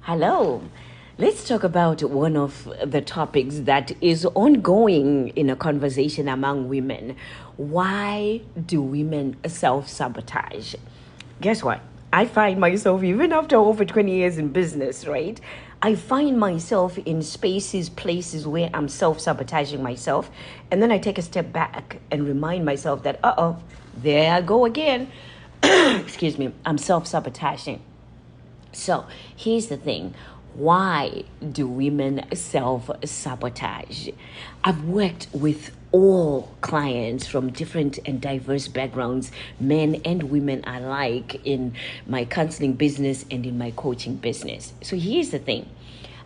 Hello. Let's talk about one of the topics that is ongoing in a conversation among women. Why do women self sabotage? Guess what? I find myself, even after over 20 years in business, right? I find myself in spaces, places where I'm self sabotaging myself. And then I take a step back and remind myself that, there I go again. Excuse me, I'm self sabotaging. So here's the thing. Why do women self sabotage? I've worked with all clients from different and diverse backgrounds, men and women alike, in my counseling business and in my coaching business. So here's the thing.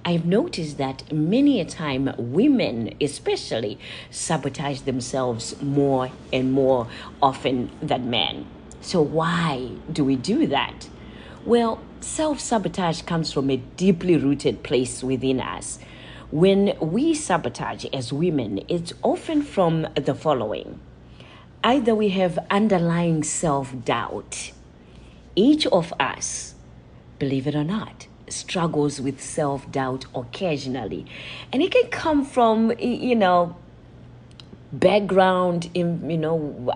I've noticed that many a time women especially sabotage themselves more and more often than men. So why do we do that? Well, self sabotage comes from a deeply rooted place within us. When we sabotage as women, it's often from the following. Either we have underlying self doubt. Each of us, believe it or not, struggles with self doubt occasionally. And it can come from, background in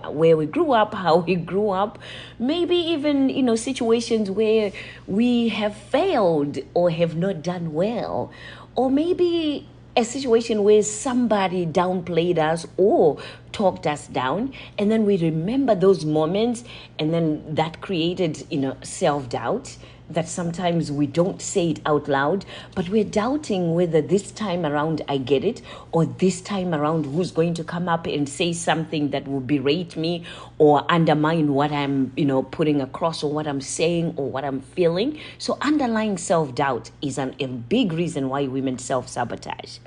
where we grew up, how we grew up, maybe even situations where we have failed or have not done well, or maybe a situation where somebody downplayed us or talked us down, and then we remember those moments, and then that created self-doubt, that sometimes we don't say it out loud, but we're doubting whether this time around I get it, or this time around who's going to come up and say something that will berate me or undermine what I'm putting across, or what I'm saying, or what I'm feeling. So underlying self-doubt is a big reason why women self-sabotage.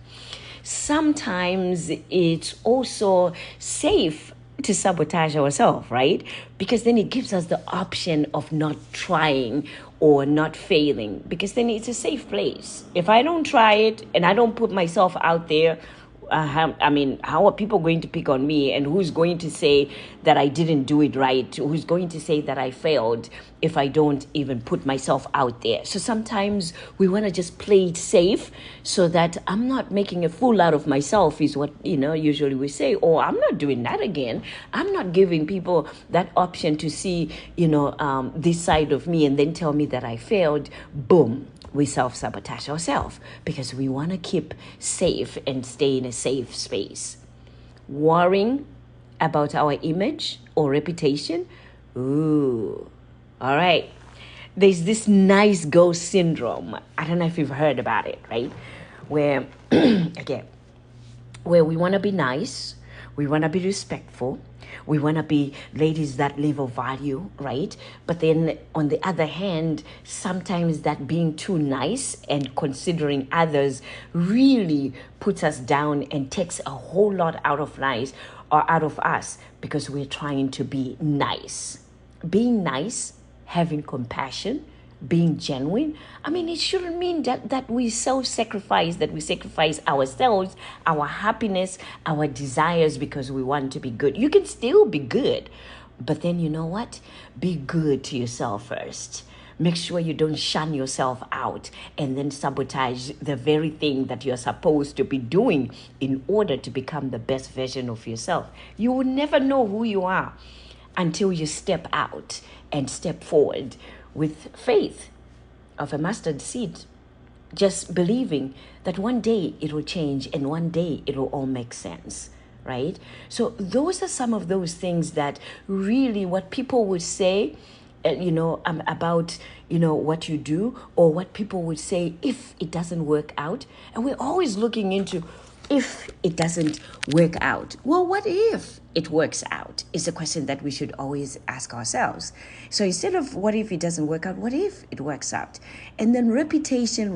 Sometimes it's also safe to sabotage ourselves, right? Because then it gives us the option of not trying or not failing, because then it's a safe place. If I don't try it and I don't put myself out there, how are people going to pick on me? And who's going to say that I didn't do it right? Who's going to say that I failed if I don't even put myself out there? So sometimes we want to just play it safe so that I'm not making a fool out of myself, is what, usually we say. Or I'm not doing that again. I'm not giving people that option to see, this side of me and then tell me that I failed. Boom. We self-sabotage ourselves because we want to keep safe and stay in a safe space. Worrying about our image or reputation. Ooh, all right. There's this nice girl syndrome. I don't know if you've heard about it, right? Where, again, where we want to be nice, we want to be respectful, we want to be ladies that live of value, right? But then on the other hand, sometimes that being too nice and considering others really puts us down and takes a whole lot out of us, because we're trying to be nice. Being nice, having compassion, being genuine. It shouldn't mean that we self-sacrifice, that we sacrifice ourselves, our happiness, our desires because we want to be good. You can still be good, but then you know what? Be good to yourself first. Make sure you don't shun yourself out and then sabotage the very thing that you're supposed to be doing in order to become the best version of yourself. You will never know who you are until you step out and step forward with faith of a mustard seed, just believing that one day it will change and one day it will all make sense, right? So those are some of those things that really what people would say, about, what you do, or what people would say if it doesn't work out. And we're always looking into if it doesn't work out. Well, what if it works out is a question that we should always ask ourselves. So instead of what if it doesn't work out, what if it works out? And then reputation.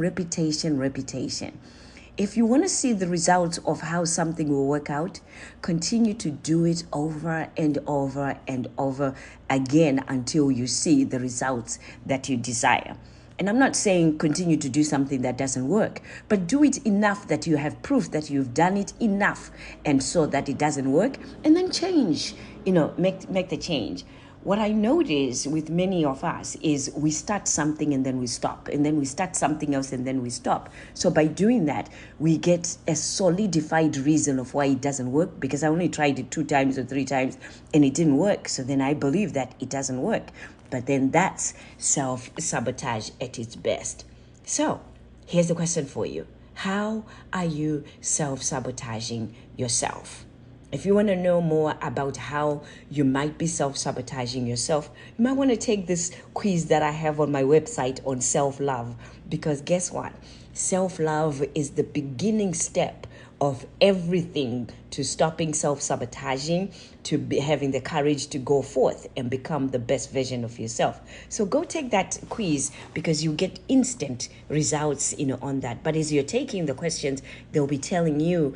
If you want to see the results of how something will work out, continue to do it over and over and over again until you see the results that you desire. And I'm not saying continue to do something that doesn't work, but do it enough that you have proof that you've done it enough, and so that it doesn't work, and then change, make the change. what I notice with many of us is we start something and then we stop, and then we start something else and then we stop. So by doing that, we get a solidified reason of why it doesn't work, because I only tried it 2 times or 3 times and it didn't work. So then I believe that it doesn't work. But then that's self-sabotage at its best. So here's the question for you. How are you self-sabotaging yourself? If you want to know more about how you might be self-sabotaging yourself, you might want to take this quiz that I have on my website on self-love. Because guess what? Self-love is the beginning step of everything to stopping self-sabotaging, to having the courage to go forth and become the best version of yourself. So go take that quiz, because you get instant results, on that. But as you're taking the questions, they'll be telling you,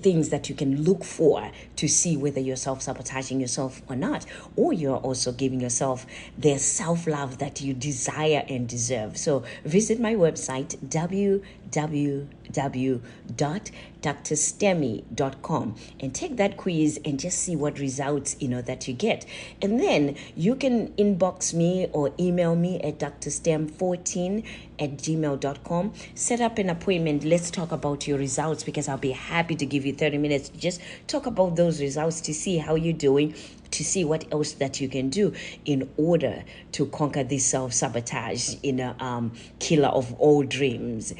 things that you can look for to see whether you're self-sabotaging yourself or not, or you're also giving yourself the self-love that you desire and deserve. So visit my website, www.drstemi.com, and take that quiz and just see what results that you get. And then you can inbox me or email me at drstem14@gmail.com. Set up an appointment. Let's talk about your results, because I'll be happy to give you 30 minutes to just talk about those results, to see how you're doing, to see what else that you can do in order to conquer this self-sabotage, killer of all dreams.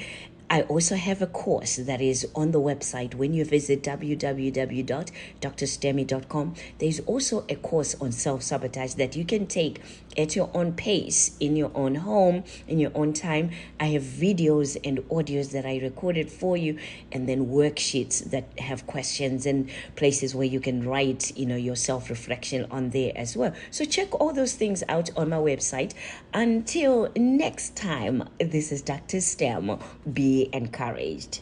I also have a course that is on the website. When you visit www.drstemi.com, there's also a course on self-sabotage that you can take at your own pace, in your own home, in your own time. I have videos and audios that I recorded for you, and then worksheets that have questions and places where you can write, your self-reflection on there as well. So check all those things out on my website. Until next time, this is Dr. Stem. Be encouraged.